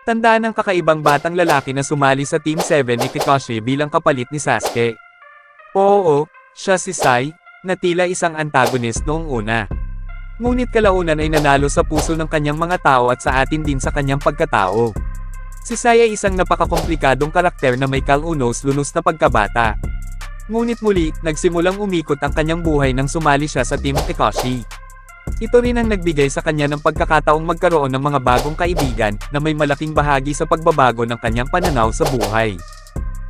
Tandaan ng kakaibang batang lalaki na sumali sa Team 7 ni Kakashi bilang kapalit ni Sasuke. Oo, siya si Sai, na tila isang antagonist noong una. Ngunit kalaunan ay nanalo sa puso ng kanyang mga tao at sa atin din sa kanyang pagkatao. Si Sai ay isang napakakomplikadong karakter na may kalunos-lunos na pagkabata. Ngunit muli, nagsimulang umikot ang kanyang buhay nang sumali siya sa Team Kakashi. Ito rin ang nagbigay sa kanya ng pagkakataong magkaroon ng mga bagong kaibigan na may malaking bahagi sa pagbabago ng kanyang pananaw sa buhay.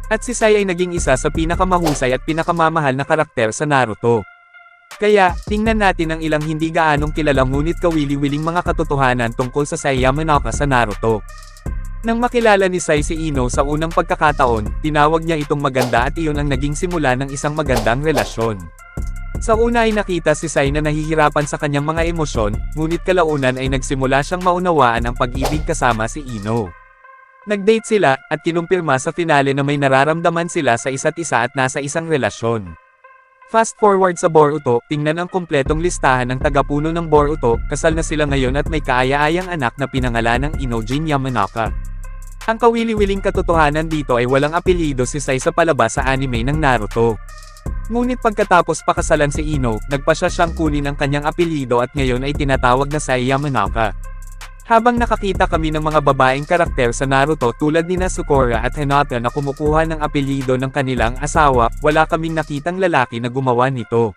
At si Sai ay naging isa sa pinakamahusay at pinakamamahal na karakter sa Naruto. Kaya, tingnan natin ang ilang hindi gaanong kilalang ngunit kawili-wiling mga katotohanan tungkol sa Sai Yamanaka sa Naruto. Nang makilala ni Sai si Ino sa unang pagkakataon, tinawag niya itong maganda at iyon ang naging simula ng isang magandang relasyon. Sa una ay nakita si Sai na nahihirapan sa kanyang mga emosyon, ngunit kalaunan ay nagsimula siyang maunawaan ang pag-ibig kasama si Ino. Nag-date sila, at kinumpirma sa finale na may nararamdaman sila sa isa't isa at nasa isang relasyon. Fast forward sa Boruto, tingnan ang kumpletong listahan ng tagapuno ng Boruto, kasal na sila ngayon at may kaaya-ayang anak na pinangalan ng Inojin Yamanaka. Ang kawili-wiling katotohanan dito ay walang apelyido si Sai sa palabas sa anime ng Naruto. Ngunit pagkatapos pakasalan si Ino, nagpasya siyang kunin ang kanyang apelyido at ngayon ay tinatawag na Sai Yamanaka. Habang nakakita kami ng mga babaeng karakter sa Naruto tulad nina Sakura at Hinata na kumukuha ng apelyido ng kanilang asawa, wala kaming nakitang lalaki na gumawa nito.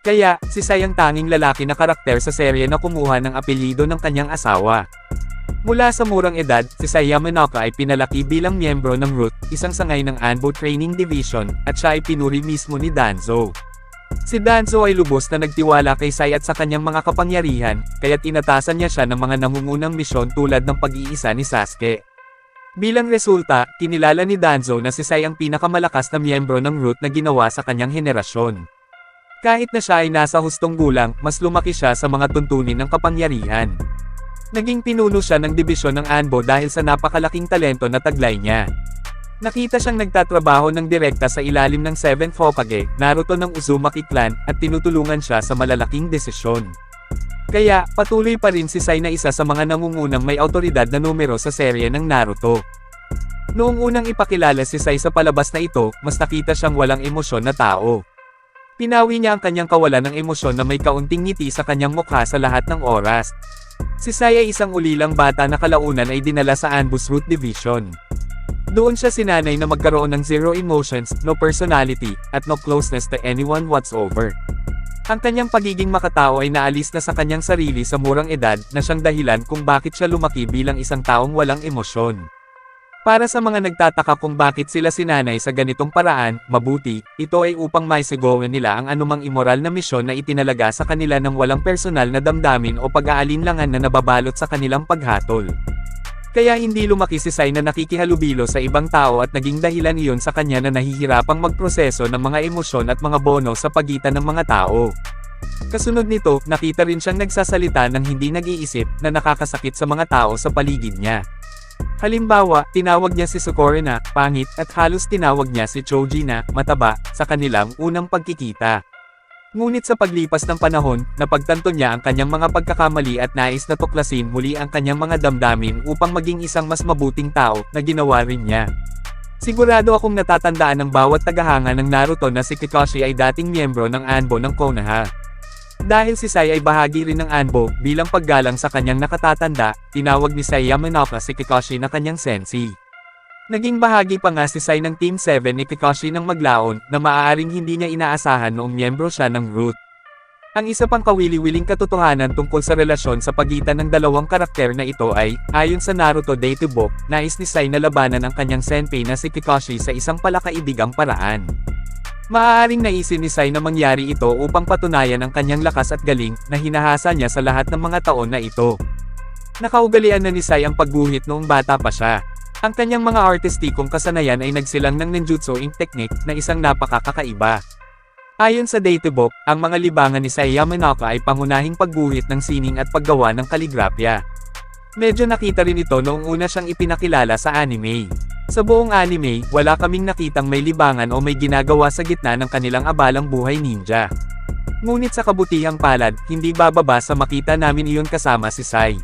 Kaya, si Sai ang tanging lalaki na karakter sa serye na kumuha ng apelyido ng kanyang asawa. Mula sa murang edad, si Sai Yamanaka ay pinalaki bilang miyembro ng Root, isang sangay ng Anbo Training Division, at siya ay pinuri mismo ni Danzo. Si Danzo ay lubos na nagtiwala kay Sai at sa kanyang mga kapangyarihan, kaya't inatasan niya siya ng mga nangungunang misyon tulad ng pag-iisa ni Sasuke. Bilang resulta, kinilala ni Danzo na si Sai ang pinakamalakas na miyembro ng Root na ginawa sa kanyang henerasyon. Kahit na siya ay nasa hustong gulang, mas lumaki siya sa mga tuntunin ng kapangyarihan. Naging pinuno siya ng dibisyon ng Anbo dahil sa napakalaking talento na taglay niya. Nakita siyang nagtatrabaho ng direkta sa ilalim ng 7th Hokage, Naruto ng Uzumaki Clan, at tinutulungan siya sa malalaking desisyon. Kaya, patuloy pa rin si Sai na isa sa mga nangungunang may awtoridad na numero sa serye ng Naruto. Noong unang ipakilala si Sai sa palabas na ito, mas nakita siyang walang emosyon na tao. Pinawi niya ang kanyang kawalan ng emosyon na may kaunting ngiti sa kanyang mukha sa lahat ng oras. Si Sai ay isang ulilang bata na kalaunan ay dinala sa Anbu's Root Division. Doon siya sinanay na magkaroon ng zero emotions, no personality, at no closeness to anyone whatsoever. Ang kanyang pagiging makatao ay naalis na sa kanyang sarili sa murang edad na siyang dahilan kung bakit siya lumaki bilang isang taong walang emosyon. Para sa mga nagtataka kung bakit sila sinanay sa ganitong paraan, mabuti, ito ay upang maisigawan nila ang anumang immoral na misyon na itinalaga sa kanila ng walang personal na damdamin o pag-aalinlangan na nababalot sa kanilang paghatol. Kaya hindi lumaki si Sai na nakikihalubilo sa ibang tao at naging dahilan iyon sa kanya na nahihirapang magproseso ng mga emosyon at mga bono sa pagitan ng mga tao. Kasunod nito, nakita rin siyang nagsasalita ng hindi nag-iisip na nakakasakit sa mga tao sa paligid niya. Halimbawa, tinawag niya si Sakura na pangit at halos tinawag niya si Choji na mataba sa kanilang unang pagkikita. Ngunit sa paglipas ng panahon, napagtanto niya ang kanyang mga pagkakamali at nais na tuklasin muli ang kanyang mga damdamin upang maging isang mas mabuting tao na ginawa rin niya. Sigurado akong natatandaan ng bawat tagahanga ng Naruto na si Kakashi ay dating miyembro ng Anbo ng Konoha. Dahil si Sai ay bahagi rin ng Anbo, bilang paggalang sa kanyang nakatatanda, tinawag ni Sai Yamanaka si Kakashi na kanyang sensei. Naging bahagi pa nga si Sai ng Team 7 ni Kakashi ng maglaon, na maaaring hindi niya inaasahan noong miyembro siya ng Root. Ang isa pang kawili-wiling katotohanan tungkol sa relasyon sa pagitan ng dalawang karakter na ito ay, ayon sa Naruto Datebook, nais ni Sai na labanan ang kanyang senpai na si Kakashi sa isang palakaibigang paraan. Maaaring naisin ni Sai na mangyari ito upang patunayan ang kanyang lakas at galing, na hinahasa niya sa lahat ng mga taon na ito. Nakaugalian na ni Sai ang pagguhit noong bata pa siya. Ang kanyang mga artistikong kasanayan ay nagsilang ng ninjutsu ink technique na isang napakakaiba. Ayon sa Datebook, ang mga libangan ni Sai Yamanaka ay pangunahing pagguhit ng sining at paggawa ng kaligrafya. Medyo nakita rin ito noong una siyang ipinakilala sa anime. Sa buong anime, wala kaming nakitang may libangan o may ginagawa sa gitna ng kanilang abalang buhay ninja. Ngunit sa kabutihang palad, hindi bababa sa makita namin iyon kasama si Sai.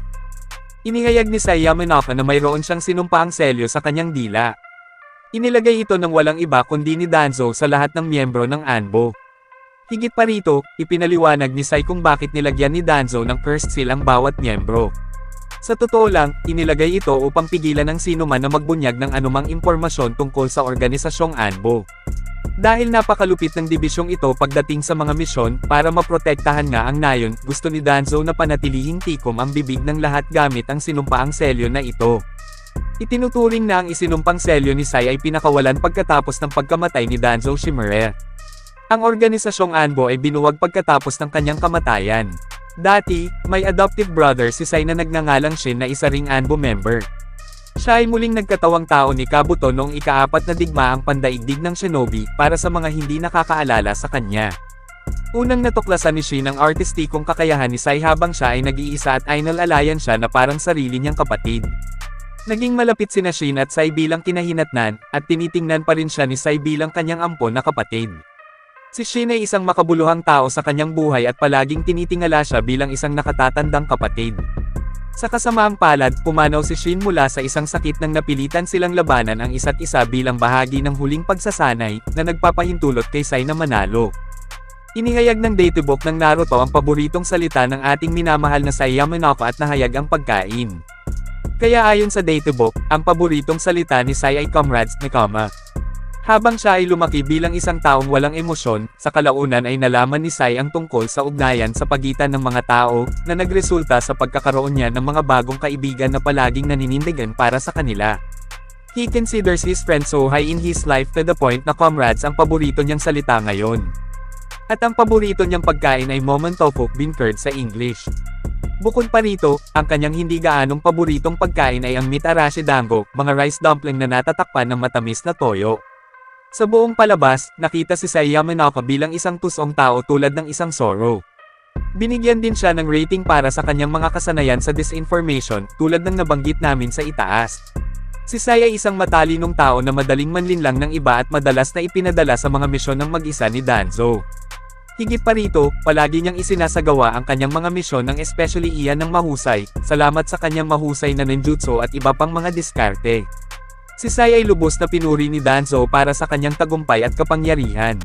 Inihayag ni Sai Yamanaka na mayroon siyang sinumpaang selyo sa kanyang dila. Inilagay ito ng walang iba kundi ni Danzo sa lahat ng miyembro ng Anbo. Higit pa rito, ipinaliwanag ni Sai kung bakit nilagyan ni Danzo ng cursed seal ang bawat miyembro. Sa totoo lang, inilagay ito upang pigilan ng sino man na magbunyag ng anumang impormasyon tungkol sa organisasyong Anbo. Dahil napakalupit ng dibisyong ito pagdating sa mga misyon, para maprotektahan nga ang nayon, gusto ni Danzo na panatilihing tikom ang bibig ng lahat gamit ang sinumpaang selyo na ito. Itinuturing na ang isinumpang selyo ni Sai ay pinakawalan pagkatapos ng pagkamatay ni Danzo Shimura. Ang organisasyong Anbo ay binuwag pagkatapos ng kanyang kamatayan. Dati, may adoptive brother si Sai na nagngangalang Shin na isa ring Anbo member. Siya ay muling nagkatawang tao ni Kabuto noong ika-4 na digmaang pandaigdig ng shinobi, para sa mga hindi nakakaalala sa kanya. Unang natuklasan ni Shin ang artistikong kakayahan ni Sai habang siya ay nag-iisa at inalalayan siya na parang sarili niyang kapatid. Naging malapit sina Shin at Sai bilang kinahinatnan, at tinitingnan pa rin siya ni Sai bilang kanyang ampon na kapatid. Si Shin ay isang makabuluhang tao sa kanyang buhay at palaging tinitingala siya bilang isang nakatatandang kapatid. Sa kasamaang palad, pumanaw si Shin mula sa isang sakit nang napilitan silang labanan ang isa't isa bilang bahagi ng huling pagsasanay, na nagpapahintulot kay Sai na manalo. Inihayag ng datebook ng Naruto ang paboritong salita ng ating minamahal na Sai Yamanaka at nahayag ang pagkain. Kaya ayon sa datebook, ang paboritong salita ni Sai ay comrades nakama. Habang siya ay lumaki bilang isang taong walang emosyon, sa kalaunan ay nalaman ni Sai ang tungkol sa ugnayan sa pagitan ng mga tao, na nagresulta sa pagkakaroon niya ng mga bagong kaibigan na palaging naninindigan para sa kanila. He considers his friends so high in his life to the point na comrades ang paborito niyang salita ngayon. At ang paborito niyang pagkain ay momon tofu bean curd sa English. Bukod pa rito, ang kanyang hindi gaanong paboritong pagkain ay ang meat arashi dango, mga rice dumpling na natatakpan ng matamis na toyo. Sa buong palabas, nakita si Sai Yamanaka bilang isang tusong tao tulad ng isang Zoro. Binigyan din siya ng rating para sa kanyang mga kasanayan sa disinformation, tulad ng nabanggit namin sa itaas. Si Sai ay isang matalinong tao na madaling manlinlang ng iba at madalas na ipinadala sa mga misyon ng mag-isa ni Danzo. Higit pa rito, palagi niyang isinasagawa ang kanyang mga misyon ng especially iyan ng mahusay, salamat sa kanyang mahusay na ninjutsu at iba pang mga diskarte. Si Sai ay lubos na pinuri ni Danzo para sa kanyang tagumpay at kapangyarihan.